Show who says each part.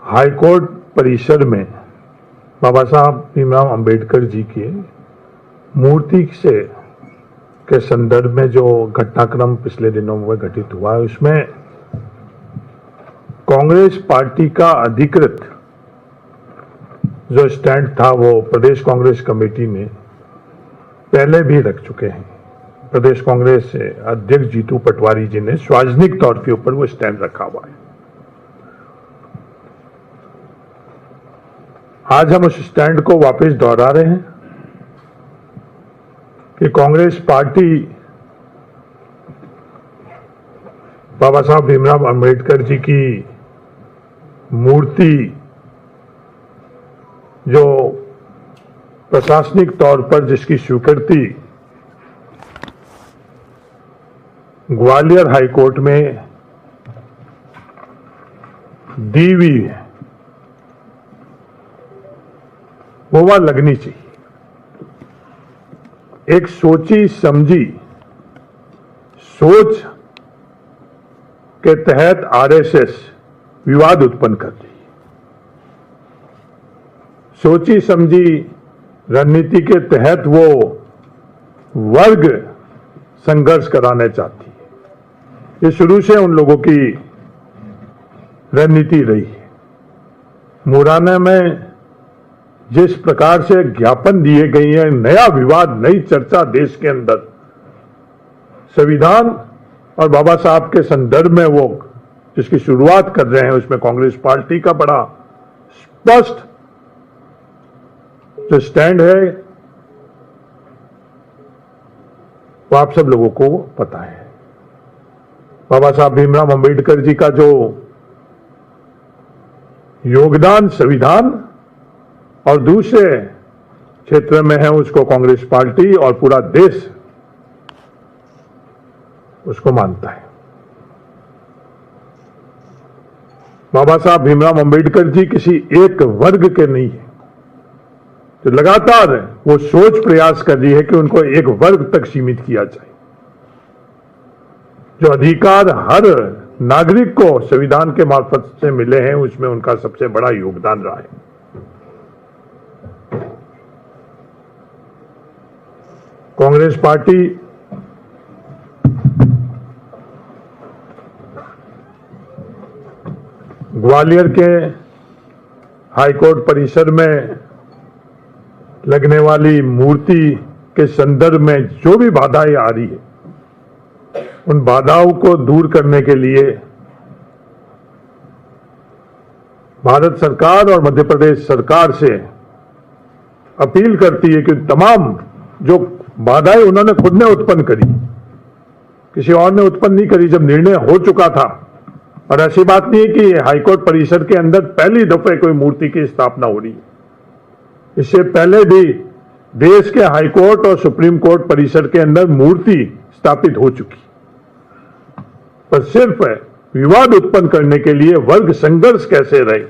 Speaker 1: High court परिसर में बाबा साहब भीमराव अंबेडकर जी की मूर्ति के संदर्भ में जो घटनाक्रम पिछले दिनों में घटित हुआ है, उसमें कांग्रेस पार्टी का अधिकृत जो स्टैंड था वो प्रदेश कांग्रेस कमेटी ने पहले भी रख चुके हैं। प्रदेश कांग्रेस अध्यक्ष जीतू पटवारी जी ने सार्वजनिक तौर के ऊपर वो स्टैंड रखा हुआ है। आज हम उस स्टैंड को वापस दोहरा रहे हैं कि कांग्रेस पार्टी बाबा साहब भीमराव अंबेडकर जी की मूर्ति जो प्रशासनिक तौर पर जिसकी स्वीकृति ग्वालियर हाईकोर्ट में दी हुई है, वो वहां लगनी चाहिए। एक सोची समझी सोच के तहत आरएसएस विवाद उत्पन्न कर रही है। सोची समझी रणनीति के तहत वो वर्ग संघर्ष कराना चाहती है। ये शुरू से उन लोगों की रणनीति रही है। मुरैना में जिस प्रकार से ज्ञापन दिए गए हैं, नया विवाद, नई चर्चा देश के अंदर संविधान और बाबा साहब के संदर्भ में वो जिसकी शुरुआत कर रहे हैं, उसमें कांग्रेस पार्टी का बड़ा स्पष्ट जो स्टैंड है वो आप सब लोगों को पता है। बाबा साहब भीमराव अंबेडकर जी का जो योगदान संविधान और दूसरे क्षेत्र में है, उसको कांग्रेस पार्टी और पूरा देश उसको मानता है। बाबा साहब भीमराव अंबेडकर जी किसी एक वर्ग के नहीं है। तो लगातार वो सोच प्रयास कर रही है कि उनको एक वर्ग तक सीमित किया जाए। जो अधिकार हर नागरिक को संविधान के मार्फत से मिले हैं, उसमें उनका सबसे बड़ा योगदान रहा है। कांग्रेस पार्टी ग्वालियर के हाईकोर्ट परिसर में लगने वाली मूर्ति के संदर्भ में जो भी बाधाएं आ रही है, उन बाधाओं को दूर करने के लिए भारत सरकार और मध्य प्रदेश सरकार से अपील करती है कि तमाम जो बाधाएं उन्होंने खुद ने उत्पन्न करी, किसी और ने उत्पन्न नहीं करी। जब निर्णय हो चुका था, और ऐसी बात नहीं है कि हाईकोर्ट परिसर के अंदर पहली दफे कोई मूर्ति की स्थापना हो रही है। इससे पहले भी देश के हाईकोर्ट और सुप्रीम कोर्ट परिसर के अंदर मूर्ति स्थापित हो चुकी, पर सिर्फ विवाद उत्पन्न करने के लिए, वर्ग संघर्ष कैसे रहे,